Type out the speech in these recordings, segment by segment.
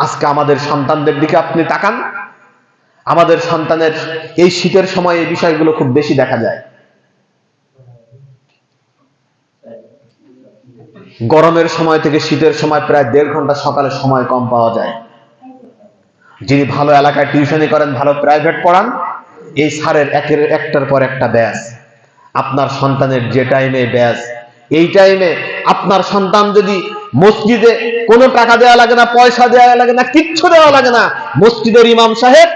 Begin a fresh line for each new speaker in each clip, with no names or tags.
আজকে আমাদের সন্তানদের দিকে আপনি তাকান, আমাদের সন্তানের এই শীতের সময় এই বিষয়গুলো খুব বেশি দেখা যায়। গরমের সময় থেকে শীতের সময় প্রায় 1.5 ঘন্টা সকালে সময় কম পাওয়া যায়। যিনি ভালো এলাকায় টিউশনি করেন, ভালো প্রাইভেট পড়ান, এই স্যারের একটার পর একটা ব্যাচ। আপনার সন্তানের যে টাইমে ব্যাচ, এই টাইমে আপনার সন্তান যদি মসজিদে কোনো টাকা দেওয়া লাগে না, পয়সা দেওয়া লাগে না, কিচ্ছু দেওয়া লাগে না, মসজিদের ইমাম সাহেব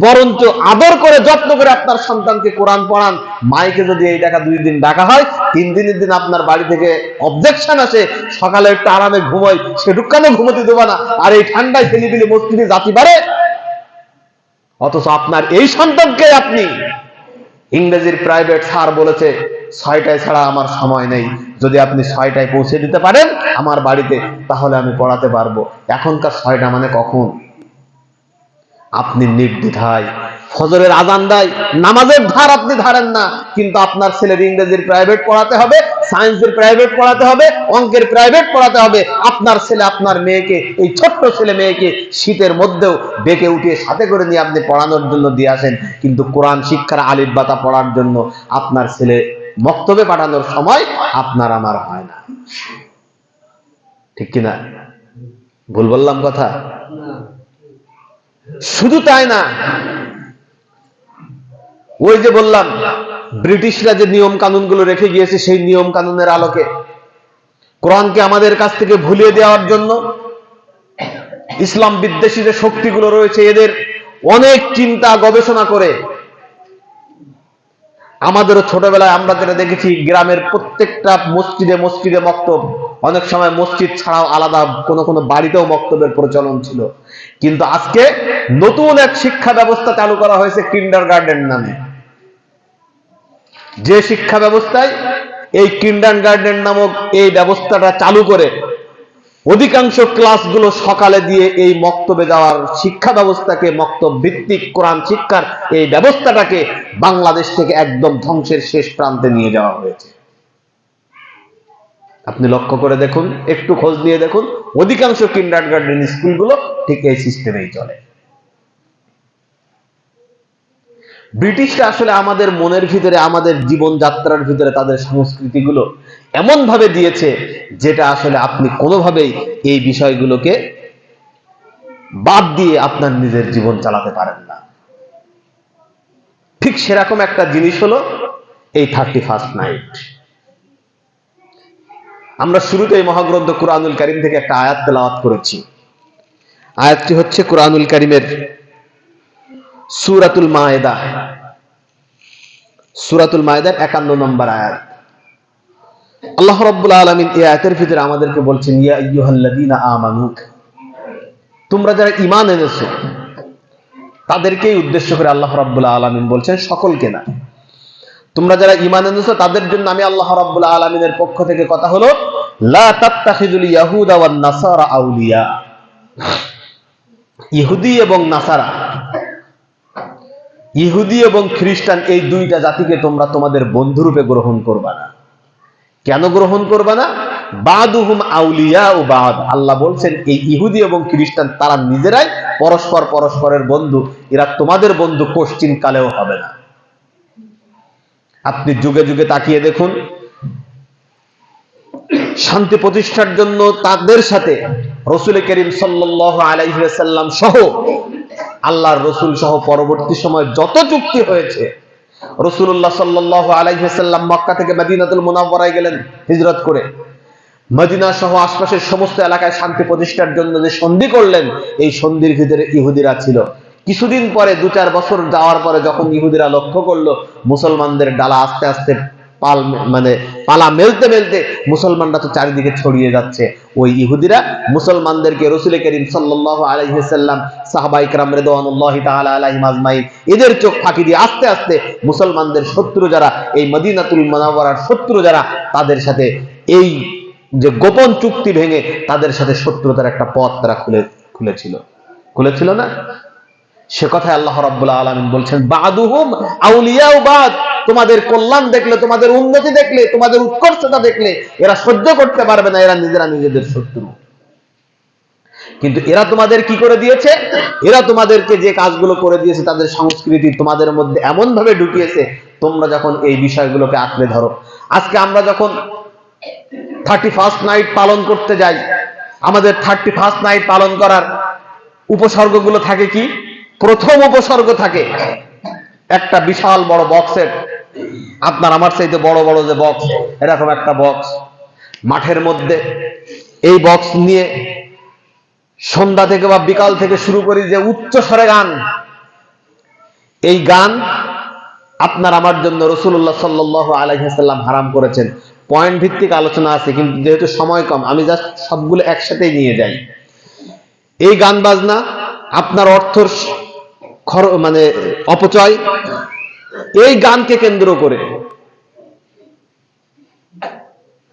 বরঞ্চ আদর করে যত্ন করে আপনার সন্তানকে কোরআন পড়ান, মাইকে যদি এই টাকা 2 দিন ডাকা হয়, 3 দিনের দিন আপনার বাড়ি থেকে অবজেকশন আসে, সকালে একটু আরামে ঘুমাই, সেটুক কেন ঘুমোতে দেবো না, আর এই ঠান্ডায় ছেলেপিলে মসজিদে জাতি বাড়ে। অথচ আপনার এই সন্তানকে আপনি ইংরেজির প্রাইভেট স্যার বলেছে 6টায় ছাড়া আমার সময় নেই, যদি আপনি 6টায় পৌঁছে দিতে পারেন আমার বাড়িতে, তাহলে আমি পড়াতে পারবো। এখনকার 6টা মানে কখন? আপনি নির্দ্বিধায় ফজরের আজান দেয়, নামাজের ধার আপনি ধারেন না, কিন্তু আপনার ছেলের ইংরেজির প্রাইভেট পড়াতে হবে, সায়েন্সের প্রাইভেট পড়াতে হবে, অঙ্কের প্রাইভেট পড়াতে হবে। আপনার ছেলে আপনার মেয়েকে, এই ছোট্ট ছেলে মেয়েকে শীতের মধ্যেও ডেকে উঠিয়ে সাথে করে নিয়ে আপনি পড়ানোর জন্য দিয়ে আসেন, কিন্তু কোরআন শিক্ষার আলিফ বাতা পড়ার জন্য আপনার ছেলে মক্তবে পাঠানোর সময় আপনার আমার হয় না। ঠিক কিনা? ভুল বললাম কথা? শুধু তাই না, ওই যে বললাম ব্রিটিশরা যে নিয়ম কানুন গুলো রেখে গিয়েছে, সেই নিয়ম কানুনের আলোকে কোরআনকে আমাদের কাছ থেকে ভুলিয়ে দেওয়ার জন্য ইসলাম বিদ্বেষী যে শক্তিগুলো রয়েছে, এদের অনেক চিন্তা গবেষণা করে আমাদেরও ছোটবেলায় আমরা যেটা দেখেছি, গ্রামের প্রত্যেকটা মসজিদে মসজিদে মক্তব, অনেক সময় মসজিদ ছাড়াও আলাদা কোনো কোনো বাড়িতেও মক্তবের প্রচলন ছিল। কিন্তু আজকে নতুন এক শিক্ষা ব্যবস্থা চালু করা হয়েছে কিন্ডারগার্টেন নামে, যে শিক্ষা ব্যবস্থায় এই কিন্ডারগার্টেন নামক এই ব্যবস্থাটা চালু করে অধিকাংশ ক্লাসগুলো সকালে দিয়ে এই মক্তবে যাওয়ার শিক্ষা ব্যবস্থাকে, মক্তব ভিত্তিক কোরআন শিক্ষার এই ব্যবস্থাটাকে বাংলাদেশ থেকে একদম ধ্বংসের শেষ প্রান্তে নিয়ে যাওয়া হয়েছে। আপনি লক্ষ্য করে দেখুন, একটু খোঁজ নিয়ে দেখুন, অধিকাংশ কিন্ডারগার্টেন স্কুলগুলো ঠিক এই সিস্টেমেই চলে। ব্রিটিশরা আসলে আমাদের মনের ভিতরে, আমাদের জীবনযাত্রার ভিতরে তাদের সংস্কৃতিগুলো এমন ভাবে দিয়েছে, যেটা আসলে আপনি কোনোভাবেই এই বিষয়গুলোকে বাদ দিয়ে আপনার নিজের জীবন চালাতে পারেন না। ঠিক সেরকম একটা জিনিস হলো এই 31st নাইট। আমরা শুরুতে এই মহাগ্রন্থ কুরআনুল কারীম থেকে একটা আয়াত তেলাওয়াত করেছি। আয়াতটি হচ্ছে কুরআনুল কারীমের সূরাতুল মায়েদা, সূরাতুল মায়েদার 51 নম্বর আয়াত। আল্লাহ রাব্বুল আলামিন এই আয়াতের ভিতরে আমাদেরকে বলছেন, ইয়া আইয়ুহাল্লাযীনা আমানু, তোমরা যারা ঈমান এনেছো, তাদেরকেই উদ্দেশ্য করে আল্লাহ রাব্বুল আলামিন বলছেন, সকলকে না। তোমরা যারা ঈমান এনেছো তাদের জন্য আমি আল্লাহ রাব্বুল আলামিনের পক্ষ থেকে কথা হলো, লা তাত্তাখিযুল ইয়াহুদা ওয়ান নাসারা আউলিয়া। ইহুদি এবং নাসারা, ইহুদি এবং খ্রিস্টান, এই দুইটা জাতিকে তোমরা তোমাদের বন্ধুরূপে গ্রহণ করবা না। কেন গ্রহণ করবা না? বাদুহুম আউলিয়া ও বাদ। আল্লাহ বলছেন এই ইহুদি এবং খ্রিস্টান তারা নিজেরাই পরস্পর পরস্পরের বন্ধু, এরা তোমাদের বন্ধু কোশ্চিন কালেও হবে না। আপনি যুগে যুগে তাকিয়ে দেখুন, শান্তি প্রতিষ্ঠার জন্য তাদের সাথে রাসূল করিম সাল্লাল্লাহু আলাইহি ওয়াসাল্লাম সহ, আল্লাহর রাসূল সহ পরবর্তী সময় যত চুক্তি হয়েছে, রাসূলুল্লাহ সাল্লাল্লাহু আলাইহি ওয়াসাল্লাম মক্কা থেকে মদিনাতুল মুনাওয়ারায় গেলেন হিজরত করে, মদিনা সহ আশপাশের সমস্ত এলাকায় শান্তি প্রতিষ্ঠার জন্য যে সন্ধি করলেন, এই সন্ধির ভিতরে ইহুদিরা ছিল। কিছুদিন পরে, 2-4 বছর যাওয়ার পরে, যখন ইহুদিরা লক্ষ্য করলো মুসলমানদের ডালা আস্তে আস্তে পালা মেলতে মেলতে মুসলমানরা তো চারিদিকে ছড়িয়ে যাচ্ছে, ওই ইহুদিরা মুসলমানদেরকে রাসূল করিম সাল্লাল্লাহু আলাইহি ওয়াসাল্লাম, সাহাবায়ে কেরাম রিদওয়ানুল্লাহি তাআলা আলাইহিম আজমাইন, এদের চোখ ফাঁকি দিয়ে আস্তে আস্তে মুসলমানদের শত্রু যারা, এই মদিনাতুল মুনাওয়ারার শত্রু যারা, তাদের সাথে এই যে গোপন চুক্তি ভেঙে তাদের সাথে শত্রুতার একটা পথ তারা খুলেছিল না? সে কথায় আল্লাহ রাব্বুল আলামিন বলছেন, বাদুহুম আউলিয়া ও বাদ। তোমাদের কল্যাণ দেখলে, তোমাদের উন্নতি দেখলে, তোমাদের উৎকর্ষতা দেখলে এরা সহ্য করতে পারবে না, এরা নিজেরা নিজেদের শত্রু। কিন্তু এরা তোমাদের কি করে দিয়েছে? এরা তোমাদেরকে যে কাজগুলো করে দিয়েছে, তাদের সংস্কৃতি তোমাদের মধ্যে এমন ভাবে ঢুকিয়েছে, তোমরা যখন এই বিষয়গুলোকে আঁকড়ে ধরো। আজকে আমরা যখন 31st নাইট পালন করতে যাই, আমাদের 31st নাইট পালন করার উপসর্গগুলো থাকে কি? প্রথম উপসর্গ থাকে একটা বিশাল বড় বক্সের, আপনার আমার চাইতে বড় বড় যে বক্স, এরকম একটা বক্স মাঠের মধ্যে। এই বক্স নিয়ে সন্ধ্যা থেকে বা বিকাল থেকে শুরু করি যে উচ্চ স্বরে গান, এই গান আপনার আমার জন্য রাসূলুল্লাহ সাল্লাল্লাহু আলাইহি ওয়াসাল্লাম হারাম করেছেন। পয়েন্ট ভিত্তিক আলোচনা আছে, কিন্তু যেহেতু সময় কম আমি জাস্ট সবগুলো একসাথেই নিয়ে যাই। এই গান বাজনা আপনার অর্থর মানে অপচয়, এই গানকে কেন্দ্র করে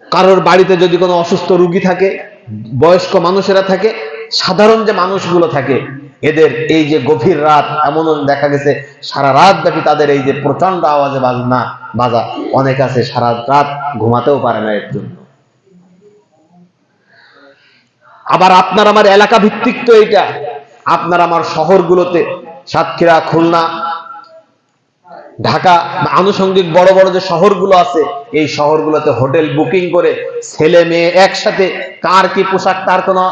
কারোর বাড়িতে যদি কোনো অসুস্থ রোগী থাকে, বয়স্ক মানুষেরা থাকে, সাধারণ যে মানুষগুলো থাকে, এদের এই যে গভীর রাত, এমন দেখা গেছে সারা রাত ব্যাপী তাদের এই যে প্রচন্ড আওয়াজে বাজা, অনেক আছে সারা রাত ঘুমাতেও পারে না এর জন্য। আবার আপনার আমার এলাকা ভিত্তিক তো এইটা, আপনার আমার শহরগুলোতে সাতক্ষীরা, খুলনা, ঢাকা, আনুষঙ্গিক বড় বড় যে শহরগুলো আছে, এই শহরগুলোতে হোটেল বুকিং করে ছেলে মেয়ে একসাথে, কার কি পোশাক তার কোনো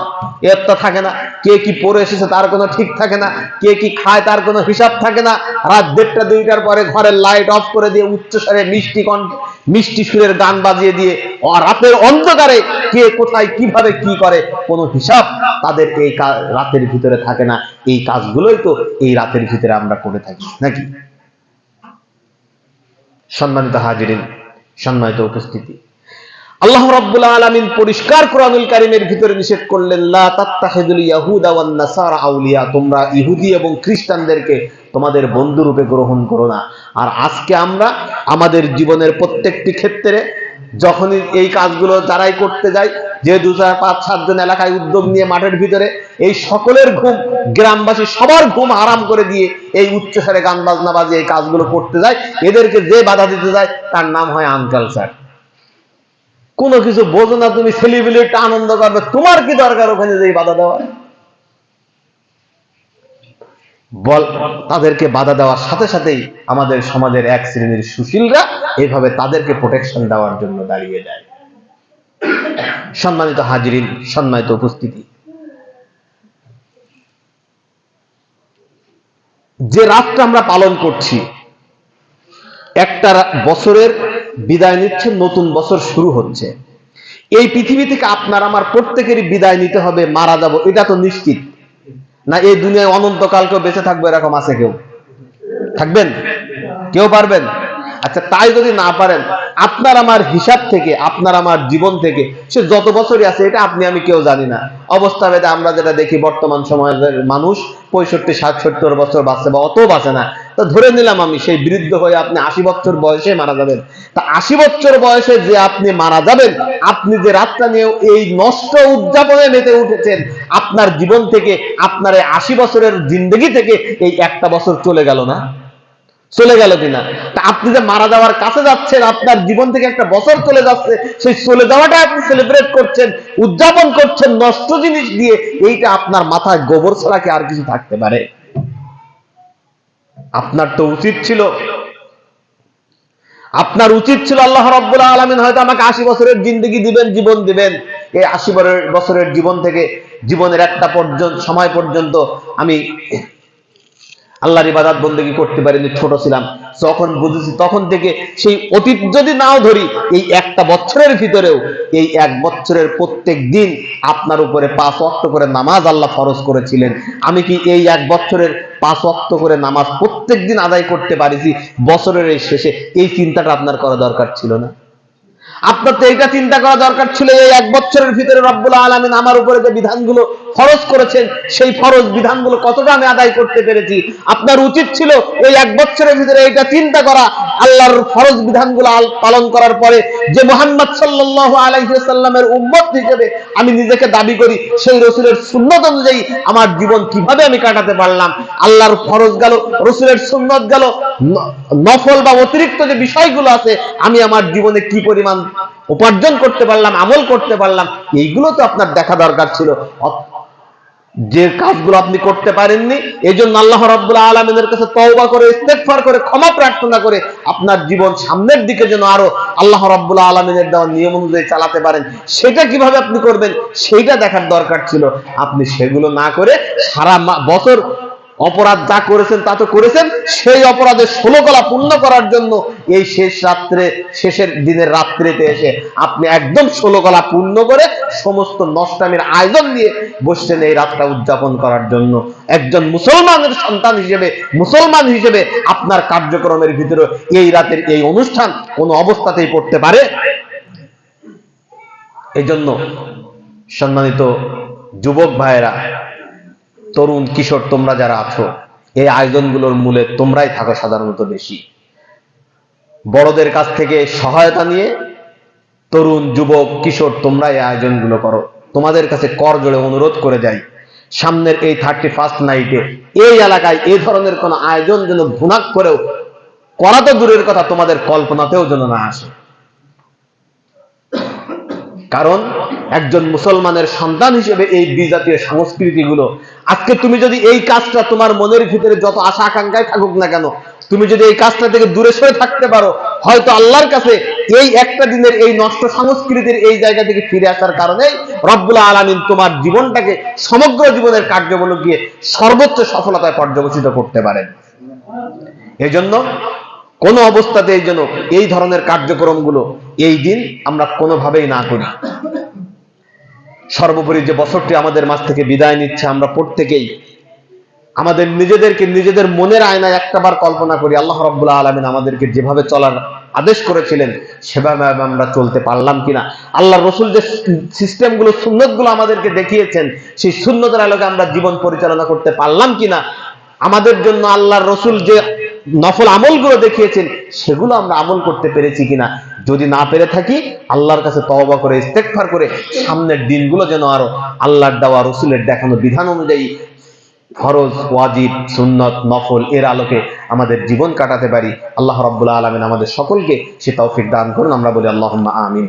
এত্তা থাকে না, কে কি পরে এসেছে তার কোনো ঠিক থাকে না, কে কি খায় তার কোনো হিসাব থাকে না। রাত 1টা 2টার পরে ঘরের লাইট অফ করে দিয়ে উচ্চস্বরে মিষ্টি সুরের গান বাজিয়ে দিয়ে রাতের অন্ধকারে কে কোথায় কিভাবে কি করে কোনো হিসাব তাদের এই রাতের ভিতরে থাকে না। এই কাজগুলোই তো এই রাতের ভিতরে আমরা করে থাকি নাকি? সম্মানিত হাজিরিন, সম্মানিত উপস্থিতি, আল্লাহ রাব্বুল আলামিন পরিষ্কার কোরআনুল কারীমের ভিতরে নিষেধ করলেন, লা তাত্তাখিযুল ইয়াহুদা ওয়ান নাসারা আউলিয়া, তোমরা ইহুদি এবং খ্রিস্টানদেরকে তোমাদের বন্ধু রূপে গ্রহণ করো না। আর আজকে আমরা আমাদের জীবনের প্রত্যেকটি ক্ষেত্রে যখনই এই কাজগুলো যারাই করতে যাই, যে 2-4-5-7 জন এলাকায় উদ্যোগ নিয়ে মাঠের ভিতরে এই সকলের ঘুম, গ্রামবাসী সবার ঘুম হারাম করে দিয়ে এই উচ্চস্বরে গান বাজনা বাজিয়ে এই কাজগুলো করতে যায়, এদেরকে যে বাধা দিতে যায় তার নাম হয় আনকালচার। কোনো কিছু বোঝো না তুমি, সেলিব্রিটি আনন্দ করবে, তোমার কি দরকার ওখানে যে বাধা দেওয়া? বল, তাদেরকে বাধা দেওয়ার সাথে সাথেই আমাদের সমাজের এক শ্রেণীর সুশীলরা এইভাবে তাদেরকে প্রোটেকশন দেওয়ার জন্য দাঁড়িয়ে যায়। সম্মানিত হাজিরিন, সম্মানিত উপস্থিতি, যে রাতটা আমরা পালন করছি, একটা বছরের বিদায় নিচ্ছে, নতুন বছর শুরু হচ্ছে। এই পৃথিবী থেকে আপনার আমার প্রত্যেকেরই বিদায় নিতে হবে, মারা যাব, এটা তো নিশ্চিত না। এই দুনিয়ায় অনন্তকাল কেউ বেঁচে থাকবে এরকম আছে? কেউ থাকবেন? কেউ পারবেন? আচ্ছা, তাই যদি না পারেন, আপনার আমার হিসাব থেকে, আপনার আমার জীবন থেকে সে যত বছরই আছে, এটা আপনি আমি কেউ জানি না। অবস্থা ভেদে আমরা যেটা দেখি, বর্তমান সমাজের মানুষ 65-70 বছর বাঁচে বা অত বাঁচে না। তো ধরে নিলাম আমি সেই বৃদ্ধ হয়ে আপনি 80 বছর বয়সে মারা যাবেন। তা 80 বছর বয়সে যে আপনি মারা যাবেন, আপনি যে রাতটা নিয়ে এই নষ্ট উদযাপনে মেতে উঠেছেন, আপনার জীবন থেকে, আপনার এই 80 বছরের জিন্দগি থেকে এই একটা বছর চলে গেল না? চলে গেল কিনা? তা আপনি যে মারা যাওয়ার কাছে যাচ্ছেন, আপনার জীবন থেকে একটা বছর চলে যাচ্ছে, সেই চলে যাওয়াটা আপনি সেলিব্রেট করছেন, উদযাপন করছেন নষ্ট জিনিস দিয়ে, এইটা আপনার মাথায় গোবর ছাড়া কি আর কিছু থাকতে পারে? আপনার তো উচিত ছিল, আল্লাহ রাব্বুল আলামিন হয়তো আমাকে 80 বছরের জিন্দগি দিবেন, জীবন দিবেন, এই 80 বছরের জীবন থেকে জীবনের একটা সময় পর্যন্ত আমি আল্লাহর ইবাদত বন্দেগী করতে পারিনি, ছোট ছিলাম। যখন বুঝেছি তখন থেকে সেই অতীত যদি নাও ধরি, এই একটা বছরের ভিতরেও, এই এক বছরের প্রত্যেক দিন আপনার উপরে 5 ওয়াক্ত করে নামাজ আল্লাহ ফরজ করেছিলেন। আমি কি এই এক বছরের 5 ওয়াক্ত করে নামাজ প্রত্যেক দিন আদায় করতে পারিছি বছরের এই শেষে? এই চিন্তাটা আপনার করা দরকার ছিল না? আপনার তো এইটা চিন্তা করা দরকার ছিল, এই এক বছরের ভিতরে রব্বুল আলামিন আমার উপরে যে বিধানগুলো ফরজ করেছেন, সেই ফরজ বিধানগুলো কতটা আমি আদায় করতে পেরেছি। আপনার উচিত ছিল এই এক বছরের ভিতরে এইটা চিন্তা করা, আল্লাহর ফরজ বিধানগুলো পালন করার পরে যে মুহাম্মদ সাল্লাল্লাহু আলাইহি ওয়াসাল্লামের উম্মত হিসেবে আমি নিজেকে দাবি করি, সেই রাসূলের সুন্নাত অনুযায়ী আমার জীবন কিভাবে আমি কাটাতে পারলাম। আল্লাহর ফরজ গেল, রাসূলের সুন্নাত গেল, নফল বা অতিরিক্ত যে বিষয়গুলো আছে, আমি আমার জীবনে কি পরিমাণ উপার্জন করতে পারলাম, আমল করতে পারলাম, এইগুলো তো আপনার দেখা দরকার ছিল। যে কাজগুলো আপনি করতে পারেননি, এই জন্য আল্লাহ রাব্বুল আলামিনের কাছে তওবা করে ইস্তেগফার করে ক্ষমা প্রার্থনা করে আপনার জীবন সামনের দিকে যেন আরো আল্লাহ রাব্বুল আলামিনের দেওয়া নিয়ম অনুযায়ী চালাতে পারেন, সেটা কিভাবে আপনি করবেন সেইটা দেখার দরকার ছিল। আপনি সেগুলো না করে সারা বছর অপরাধ যা করেছেন তা তো করেছেন, সেই অপরাধের 16 কলা পূর্ণ করার জন্য এই শেষের দিনের রাত্রিতে এসে আপনি একদম 16 কলা পূর্ণ করে সমস্ত নষ্টামির আয়োজন নিয়ে বসছেন এই রাতটা উদযাপন করার জন্য। একজন মুসলমানের সন্তান হিসেবে, মুসলমান হিসেবে আপনার কার্যক্রমের ভিতরে এই রাতের এই অনুষ্ঠান কোনো অবস্থাতেই পড়তে পারে? এই জন্য সম্মানিত যুবক ভাইয়েরা, তরুণ কিশোর, তোমরা যারা আছো, এই আয়োজনগুলোর মূলে তোমরাই থাকো সাধারণত বেশি। বড়দের কাছ থেকে সহায়তা নিয়ে তরুণ যুবক কিশোর তোমরা এই আয়োজনগুলো করো। তোমাদের কাছে কর জোড়ে অনুরোধ করে যাই, সামনের এই 31st নাইটে এই এলাকায় এই ধরনের কোন আয়োজন যেন ঘুণাক করেও করা তো দূরের কথা, তোমাদের কল্পনাতেও যেন না আসে। কারণ একজন মুসলমানের সন্তান হিসেবে এই বিজাতীয় সংস্কৃতিগুলো, আজকে তুমি যদি এই কাজটা তোমার মনের ভিতরে যত আশা আকাঙ্ক্ষায় থাকুক না কেন, তুমি যদি এই কাজটা থেকে দূরে সরে থাকতে পারো, হয়তো আল্লাহর কাছে এই একটা দিনের এই নষ্ট সংস্কৃতির এই জায়গা থেকে ফিরে আসার কারণে রব্বুল আলামিন তোমার জীবনটাকে সমগ্র জীবনের কার্যবলকে সর্বোচ্চ সফলতায় পর্যবেসিত করতে পারেন। এই জন্য কোন অবস্থাতে এই জন্য এই ধরনের কার্যক্রমগুলো এই দিন আমরা কোনোভাবেই না করি। সর্বোপরি যে বছরটি আমাদের মাঝ থেকে বিদায় নিচ্ছে, আমরা প্রত্যেকেই আমাদের নিজেদেরকে নিজেদের মনের আয়নায় একটাবার কল্পনা করি, আল্লাহ রাব্বুল আলামিন আমাদেরকে যেভাবে চলার আদেশ করেছিলেন সেভাবে আমরা চলতে পারলাম কিনা, আল্লাহ রসুল যে সিস্টেমগুলো সুন্নতগুলো আমাদেরকে দেখিয়েছেন সেই সুন্নতের আলোকে আমরা জীবন পরিচালনা করতে পারলাম কিনা, আমাদের জন্য আল্লাহ রসুল যে নফল আমলগুলো দেখিয়েছেন সেগুলো আমরা আমল করতে পেরেছি কিনা। যদি না পেরে থাকি, আল্লাহর কাছে তওবা করে ইস্তেগফার করে সামনের দিনগুলো যেন আরো আল্লাহর দেওয়া রসুলের দেখানো বিধান অনুযায়ী ফরজ, ওয়াজিব, সুন্নত, নফল এর আলোকে আমাদের জীবন কাটাতে পারি। আল্লাহ রাব্বুল আলামিন আমাদের সকলকে সে তৌফিক দান করুন। আমরা বলি আল্লাহুম্মা আমিন।